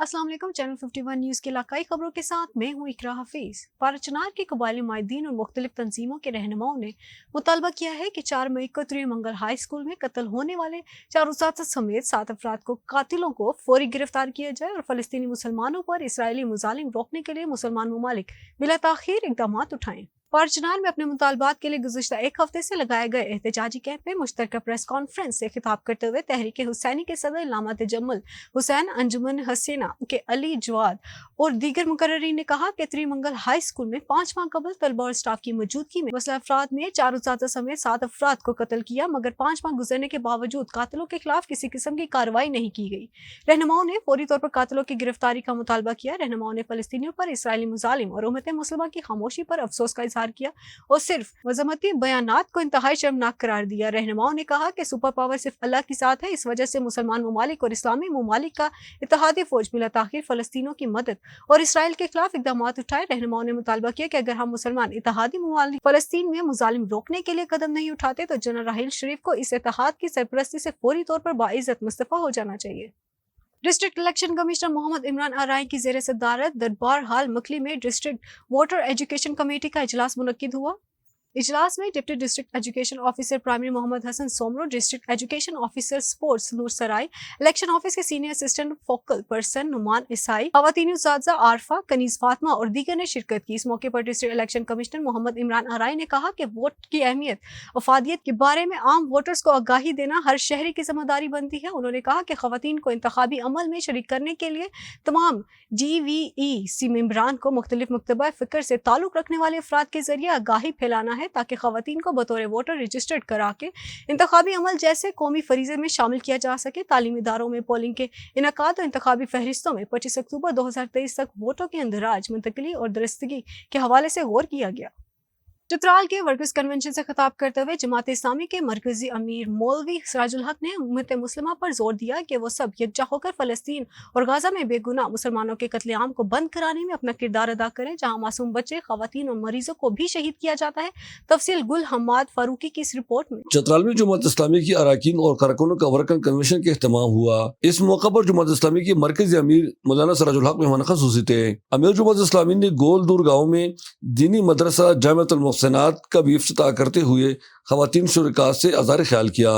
अस्सलाम वालेकुम। Channel 51 news की इलाकाई खबरों के साथ मैं हूँ इकरा हफीज। पाराचनार के कबायली माहिदीन और मुख्तलिफ तंजीमों के रहनुमाओं ने मुतालबा किया है कि 4 मई को त्रिमंगल हाई स्कूल में कत्ल होने वाले 4 उस्ताद समेत 7 अफराद को कातिलों को फौरी गिरफ्तार किया जाए और फलस्तीनी मुसलमानों पर इसराइली मुजालिम रोकने के लिए मुसलमान ममालिक बिला ताखीर इकदाम उठाएं। पारचनार में अपने मुतालबात के लिए गुज़िश्ता एक हफ्ते से लगाए गए एहतजाजी कैंप में मुश्तरका प्रेस कॉन्फ्रेंस से खिताब करते हुए तहरीक हुसैनी के सदर इल्लामा तजम्मुल हुसैन, अंजुमन हसीना के अली जवाद और दीगर मुकर्ररीन ने कहा कि त्रिमंगल हाई स्कूल में 5 माह कबल तलबा और स्टाफ की मौजूदगी में मुसल्लह अफराद ने 4 उस्ताद समेत 7 अफराद को कत्ल किया, मगर 5 माह गुजरने के बावजूद कातिलों के खिलाफ किसी किस्म की कार्रवाई नहीं की गई। रहनुमाओं ने फौरी तौर पर कातिलों की गिरफ्तारी का मुतालबा किया। रहनुमाओं ने फलस्तीनियों पर इसराइली मुजालिम और उम्मत मुस्लिमा की खामोशी पर अफसोस का इजहार किया और सिर्फ मजम्मती बयानात को इंतहाई शर्मनाक करार दिया। रहनुमाओं ने कहा कि सुपर पावर सिर्फ अल्लाह के साथ है, इस वजह से मुसलमान ममालिक और इस्लामी ममालिक का इत्तेहादी फौज बिला ताखीर फलस्तीनों की मदद और इसराइल के खिलाफ इकदाम उठाए। रहनुमाओं ने मुतालबा किया कि अगर हम मुसलमान इत्तेहादी ममालिक फलस्तीन में मुजालिम रोकने के लिए कदम नहीं उठाते तो जनरल राहील शरीफ को इस इत्तेहाद की सरपरस्ती से फौरी तौर पर बाइज्जत मुस्तफा हो जाना चाहिए। District election commissioner Mohammad Imran Arain की ज़ेर सदारत दरबार हाल मखली में डिस्ट्रिक्ट वोटर एजुकेशन कमेटी का इजलास मुनक्किद हुआ। इजलास में deputy district education officer primary Mohammad Hassan Soomro, district education officer sports Noor Sarai, election office के senior assistant focal person Numan Isai, खवातीनी उस्ताज़ा आरफा, कनीज फातिमा और दीगर ने शिरकत की। इस मौके पर district election commissioner Mohammad Imran Arain ने कहा कि वोट की अहमियत अफादियत के बारे में आम वोटर्स को आगाही देना हर शहरी की जिम्मेदारी बनती है। उन्होंने कहा कि खवातीन को इंतखाबी अमल में शरीक करने के लिए तमाम GVEC मेंबरान को मुख्तलिफ मुक्तबा फ़िक्र से ताल्लुक़ रखने वाले अफराद के जरिए आगाही फैलाना है ताकि खवातीन को बतौर वोटर रजिस्टर्ड करा के इंतखाबी अमल जैसे कौमी फरीज़े में शामिल किया जा सके। तालीमी इदारों में पोलिंग के इनकाद और इंतखाबी फहरिस्तों में 25 अक्टूबर 2023 तक वोटों के अंदराज, मुंतकिली और दुरुस्तगी के हवाले से गौर किया गया। चित्राल के वर्कर्स कन्वेंशन से खिताब करते हुए जमात इस्लामी के मरकजी अमीर मौलवी सिराजुल हक ने उम्मत मुस्लिमा पर जोर दिया कि वो सब यकजा होकर फलस्तीन और गाजा में बेगुनाह मुसलमानों के कत्लेआम को बंद कराने में अपना किरदार अदा करें, जहां मासूम बच्चे, खवातीन और मरीजों को भी शहीद किया जाता है। तफसील गुल हम्माद फारूकी की इस रिपोर्ट में। चित्राल में जमात इस्लामी की अरकान और कारकुनों का वर्कर कन्वेंशन का एहतमाम हुआ। इस मौका पर जमात इस्लामी के मरकजी अमीर मौलाना सिराजुल हक मेहमान खसूसी थे। अमीर जमात इस्लामी ने गोलदूर गाँव में दीनी मदरसा जामिअतुल मुहसिनात का भी इफ्तिताह करते हुए खवातीन शुरका से अज़हार ख्याल किया।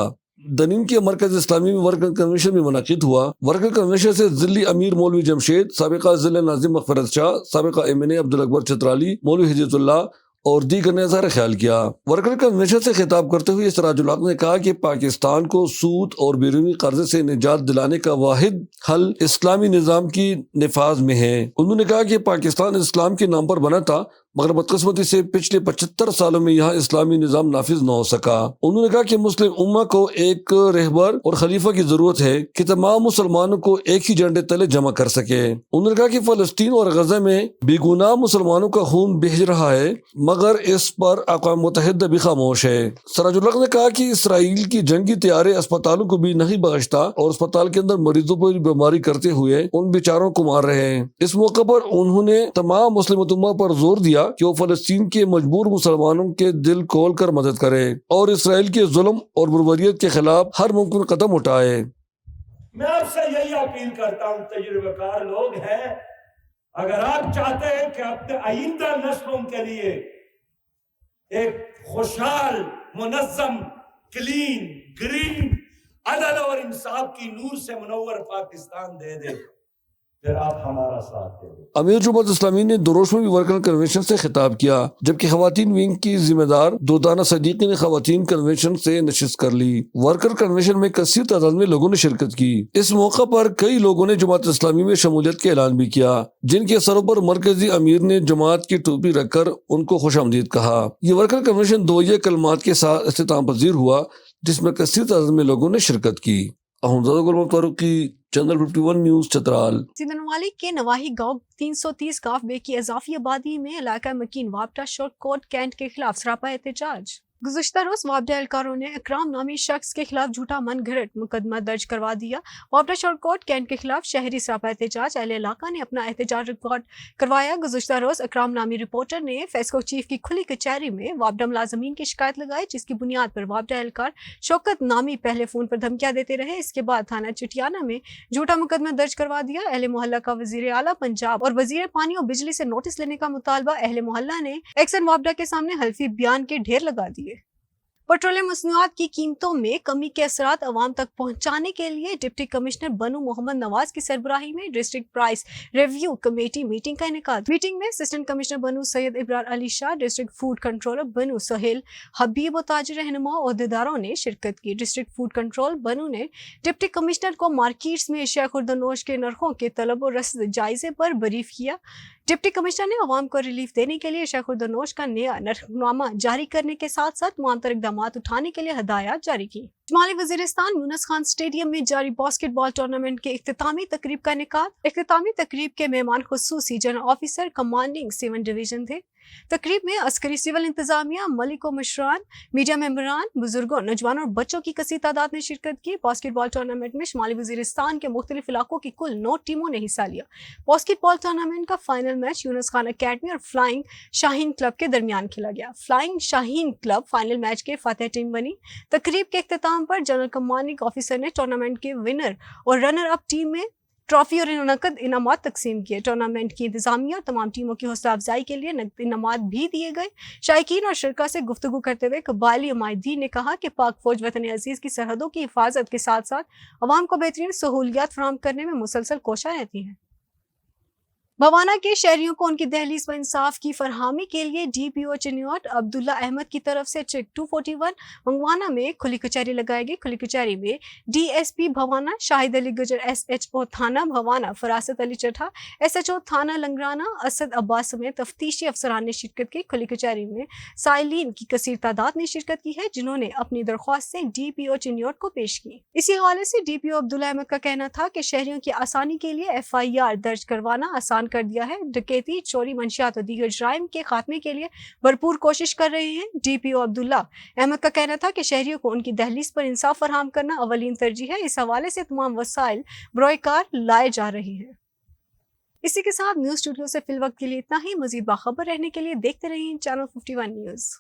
दनीन के मरकज इस्लामी में वर्कर कन्वेंशन में मुनक़िद हुआ। वर्कर कन्वेंशन से ज़िली अमीर मौलवी जमशेद, साबिक़ा ज़िला नाज़िम मग़फ़रत शाह, साबिक़ा MNA अब्दुल अकबर चित्राली, मौलवी हिजतुल्लाह और दीगर ने अज़हार ख्याल किया। वर्कर कन्वेंशन से खिताब करते हुए सिराजुल हक ने कहा कि पाकिस्तान को सूद और बैरूनी कर्जे से निजात दिलाने का वाहिद हल इस्लामी निज़ाम की निफाज में है। उन्होंने कहा कि पाकिस्तान इस्लाम के नाम पर बना था, मगर बदकिस्मती से पिछले 75 सालों में यहाँ इस्लामी निज़ाम नाफिज न हो सका। उन्होंने कहा कि मुस्लिम उम्मा को एक रहबर और खलीफा की जरूरत है कि तमाम मुसलमानों को एक ही झंडे तले जमा कर सके। उन्होंने कहा कि फलस्तीन और गजा में बेगुनाह मुसलमानों का खून बह रहा है, मगर इस पर अक़वाम मुत्तहिदा भी खामोश है। सिराजुल हक ने कहा कि इसराइल की जंगी तैयारे अस्पतालों को भी नहीं बख्शता और अस्पताल के अंदर मरीजों पर बीमारी करते हुए उन बेचारों को मार रहे हैं। इस मौके पर उन्होंने तमाम मुस्लिम उम्मा पर जोर दिया कि वो फलस्तीन के मजबूर मुसलमानों के दिल खोल कर मदद करे और इसराइल के जुल्म और बर्बरियत के खिलाफ हर मुमकिन कदम उठाए। मैं आपसे यही अपील करता हूँ, तजुर्बेकार लोग हैं, अगर आप चाहते हैं कि अपने आइंदा नस्लों के लिए एक खुशहाल, मुनज़्ज़म, क्लीन, ग्रीन, अदल और इंसाफ की नूर से मुनव्वर पाकिस्तान दे दे, फिर आप हमारा साथ दें। अमीर जमात इस्लामी ने दुरुश में भी वर्कर कन्वेंशन से खिताब किया, जबकि खवातीन विंग की जिम्मेदार दोदाना सदीकी ने खवातीन कन्वेंशन से नशिस्त कर ली। वर्कर कन्वेंशन में कसीर तादाद में लोगों ने शिरकत की। इस मौका पर कई लोगों ने जमात इस्लामी में शमूलियत का ऐलान भी किया, जिनके असरों पर मरकजी अमीर ने जमात की टोपी रखकर उनको खुशामदीद कहा। ये वर्कर कन्वेंशन दोये कलमात के साथ इख्तिताम पजीर हुआ, जिसमें कसीर तादाद में लोगों ने शिरकत की। Channel 51 news Chitral. सिंधनवाली के नवाही गांव 330 गांव बे की इजाफी आबादी में इलाका मकीन वापटा शॉर्ट कोट कैंट के खिलाफ सरापा एहतजाज। गुज़श्ता रोज़ वापडा एहलकारों ने इकराम नामी शख्स के खिलाफ झूठा मन घड़त मुकदमा दर्ज करवा दिया। वापडा शॉर्ट कोर्ट कैंट के खिलाफ शहरी सरापा एहतजाज अहले इलाका ने अपना एहतजाज रिकॉर्ड करवाया। गुज़श्ता रोज़ इकराम नामी रिपोर्टर ने फेस्को चीफ की खुली कचहरी में वापडा मुलाजमीन की शिकायत लगाई, जिसकी बुनियाद पर वापडा एहलकार शौकत नामी पहले फ़ोन पर धमकियाँ देते रहे। इसके बाद थाना चुटियाना में झूठा मुकदमा दर्ज करवा दिया। अहले मोहल्ला का वज़ीर आला पंजाब और वज़ीर पानी और बिजली से नोटिस लेने का मुतालबा। अहले मोहल्ला ने एक्सन वापडा के सामने हल्फी बयान के ढेर लगा दिए। पेट्रोलियम मसनूआत की कीमतों में कमी के असरात अवाम तक पहुंचाने के लिए डिप्टी कमिश्नर बनू मोहम्मद नवाज की सरबराही में district price review committee meeting का इनेकाद। मीटिंग में असिस्टेंट कमिश्नर बनू Syed Ibrar Ali Shah, district food controller बनू सोहेल हबीब और ताजिर रहनुमा ओहदेदारों ने शिरकत की। डिस्ट्रिक्ट फूड कंट्रोल बनू ने डिप्टी कमिश्नर को मार्केट्स में एशिया खुर्दनोश के नरखों के तलब और रसद जायजे पर बरीफ किया। डिप्टी कमिश्नर ने अवाम को रिलीफ देने के लिए एशिया खुर्दनोश का नया नरखनामा जारी करने के साथ साथ मुआंतर इक़दाम उठाने के लिए हदायत जारी की। शुमाली वज़ीरिस्तान यूनुस खान स्टेडियम में जारी बास्केटबॉल टूर्नामेंट के इख्तितामी तकरीब का इनेकाद। इख्तितामी तकरीब के मेहमान खुसूसी जनरल ऑफिसर कमांडिंग 7 डिवीजन थे। तकरीब में अस्करी सिविल इंतजामिया, मलिक व मशरान, मीडिया मेंबरान, बुजुर्गों, नौजवानों और बच्चों की कसीर तादाद ने शिरकत की। बास्केटबॉल टूर्नामेंट में शुमाली वज़ीरिस्तान के मुख्तलिफ इलाकों की कुल 9 टीमों ने हिस्सा लिया। बास्केटबॉल टूर्नामेंट का final match Yunus Khan academy और फ्लाइंग शाहीन क्लब के दरमियान खेला गया। Flying Shaheen club final match के फातेह टीम बनी। तकरीब के इख्तिताम पर जनरल कमांडिंग ऑफिसर ने टूर्नामेंट के विनर और रनर अप टीम में ट्रॉफी और नकद इनामात तकसीम किए। टूर्नामेंट की इंतजामिया और तमाम टीमों की हौसला अफजाई के लिए नकद इनामात भी दिए गए। शायकीन और शिरका से गुफ्तगू करते हुए कबायली उमायदीन ने कहा कि पाक फौज वतन अजीज की सरहदों की हिफाजत के साथ साथ अवाम को बेहतरीन सहूलियात फराहम करने में मुसलसल कोशा रहती है। भवाना के शहरियों को उनकी दहलीज व इंसाफ की फरहामी के लिए DPO चिन्योट अब्दुल्ला अहमद की तरफ से चेक 241 मंगवाना में खुली कचहरी लगाएगी। खुली कचहरी में DSP भवाना, शाहिद अली गुजर SHO थाना भवाना, फरासत अली चट्ठा SHO थाना लंगराना, असद अब्बास समेत तफ्तीशी अफसरान ने शिरकत की। खुली कचहरी में साइलिन की कसीर तादाद ने शिरकत की है, जिन्होंने अपनी दरख्वास्त से DPO चिन्योट को पेश की। इसी हवाले से DPO अब्दुल्ला अहमद का कहना था कि शहरियों की आसानी के लिए FIR दर्ज करवाना आसान कर दिया है। डकैती, चोरी, मंशियात और दीगर जराइम के खात्मे के लिए भरपूर कोशिश कर रहे हैं। DPO अब्दुल्ला अहमद का कहना था कि शहरियों को उनकी दहलीज पर इंसाफ फराहम करना अवलीन तरजीह है। इस हवाले से तमाम वसाइल बरोएकार लाए जा रहे हैं। इसी के साथ न्यूज़ स्टूडियो से फिल वक्त के लिए इतना ही। मजीद बाखबर रहने के लिए देखते रहिए चैनल 51 न्यूज़।